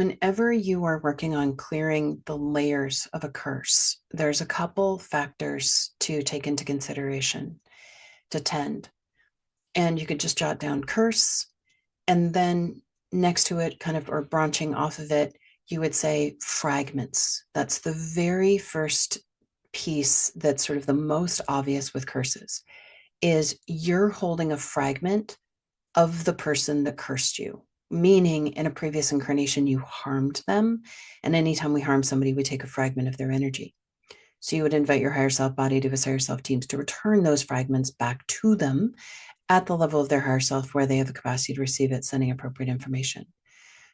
Whenever you are working on clearing the layers of a curse, there's a couple factors to take into consideration to tend. And you could just jot down curse, and then next to it, kind of, or branching off of it, you would say fragments. That's the very first piece that's sort of the most obvious with curses, is you're holding a fragment of the person that cursed you, meaning in a previous incarnation, you harmed them. And anytime we harm somebody, we take a fragment of their energy. So you would invite your higher self body, to higher self teams, to return those fragments back to them at the level of their higher self where they have the capacity to receive it, sending appropriate information.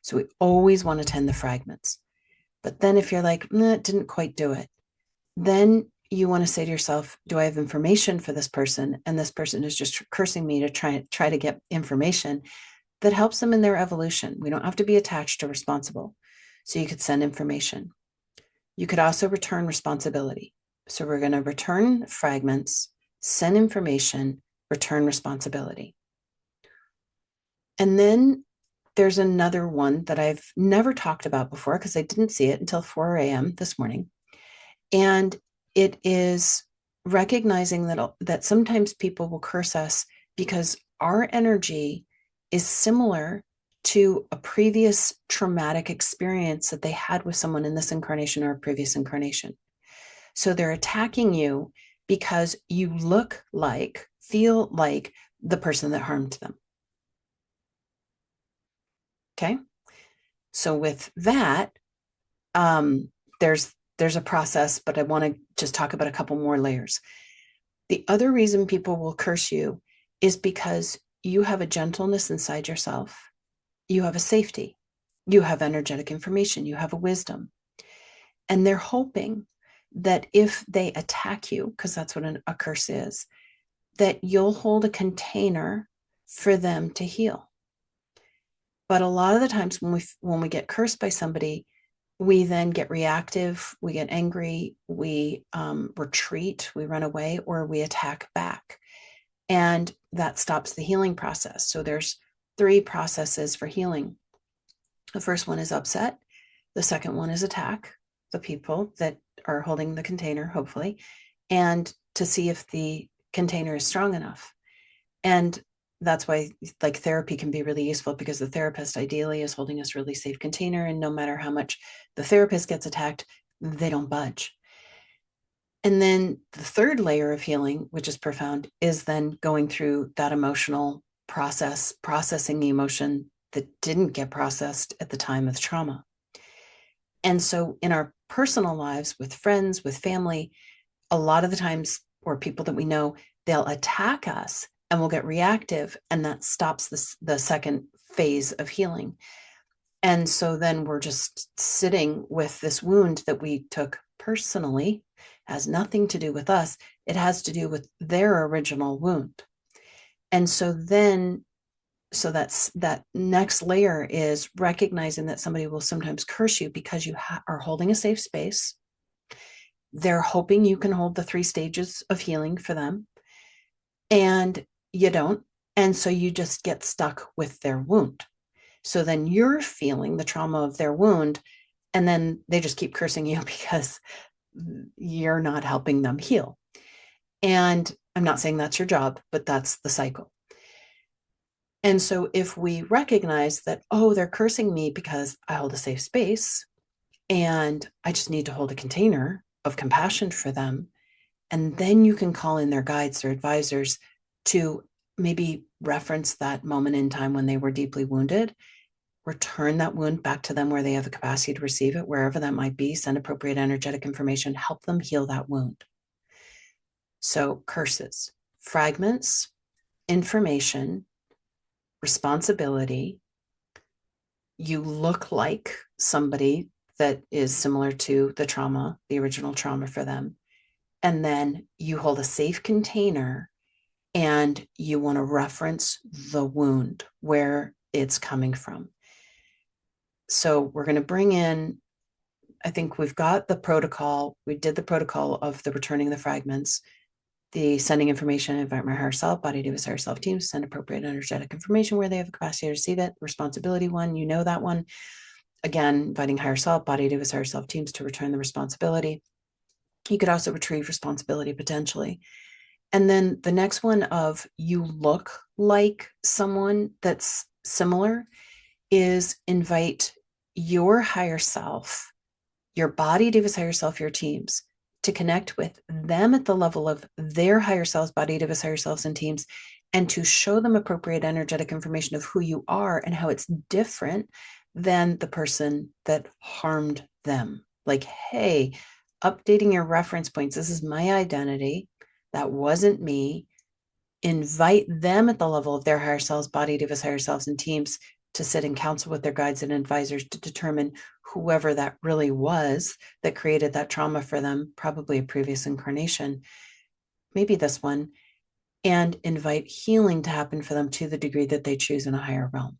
So we always want to tend the fragments. But then if you're like, nah, it didn't quite do it, then you want to say to yourself, do I have information for this person? And this person is just cursing me to try to get information that helps them in their evolution. We don't have to be attached or responsible. So you could send information. You could also return responsibility. So we're going to return fragments, send information, return responsibility. And then there's another one that I've never talked about before because I didn't see it until 4 a.m. this morning. And it is recognizing that sometimes people will curse us because our energy is similar to a previous traumatic experience that they had with someone in this incarnation or a previous incarnation. So they're attacking you because you look like, feel like the person that harmed them. Okay. So with that, there's a process, but I want to just talk about a couple more layers. The other reason people will curse you is because you have a gentleness inside yourself. You have a safety. You have energetic information. You have a wisdom. And they're hoping that if they attack you, because that's what a curse is, that you'll hold a container for them to heal. But a lot of the times when we get cursed by somebody, we then get reactive, we get angry, we retreat, we run away, or we attack back. And that stops the healing process. So there's 3 processes for healing. The first one is upset. The second one is attack, the people that are holding the container, hopefully, and to see if the container is strong enough. And that's why like therapy can be really useful, because the therapist ideally is holding us really safe container. And no matter how much the therapist gets attacked, they don't budge. And then the third layer of healing, which is profound, is then going through that emotional process, processing the emotion that didn't get processed at the time of the trauma. And so in our personal lives, with friends, with family, a lot of the times, or people that we know, they'll attack us and we'll get reactive, and that stops the second phase of healing. And so then we're just sitting with this wound that we took personally, has nothing to do with us. It has to do with their original wound. And so then, so that next layer is recognizing that somebody will sometimes curse you because you are holding a safe space. They're hoping you can hold the 3 stages of healing for them, and you don't. And so you just get stuck with their wound. So then you're feeling the trauma of their wound, and then they just keep cursing you because you're not helping them heal. And I'm not saying that's your job, but that's the cycle. And so if we recognize that, oh, they're cursing me because I hold a safe space and I just need to hold a container of compassion for them, and then you can call in their guides or advisors to maybe reference that moment in time when they were deeply wounded, return that wound back to them where they have the capacity to receive it, wherever that might be, send appropriate energetic information, help them heal that wound. So curses, fragments, information, responsibility. You look like somebody that is similar to the trauma, the original trauma for them. And then you hold a safe container and you want to reference the wound, where it's coming from. So we're going to bring in, I think we've got the protocol. We did the protocol of the returning the fragments, the sending information, invite my higher self body to his higher self team, send appropriate energetic information where they have the capacity to receive it. Responsibility one, you know that one. again, inviting higher self, body, divas, higher self teams to return the responsibility. You could also retrieve responsibility potentially. And then the next one of you look like someone that's similar is invite your higher self, your body, divas, higher self, your teams to connect with them at the level of their higher selves, body, divas, higher selves, and teams, and to show them appropriate energetic information of who you are and how it's different than the person that harmed them. Like, hey, updating your reference points. This is my identity. That wasn't me. Invite them at the level of their higher selves, body, divas, higher selves, and teams to sit and counsel with their guides and advisors to determine whoever that really was that created that trauma for them, probably a previous incarnation, maybe this one, and invite healing to happen for them to the degree that they choose in a higher realm.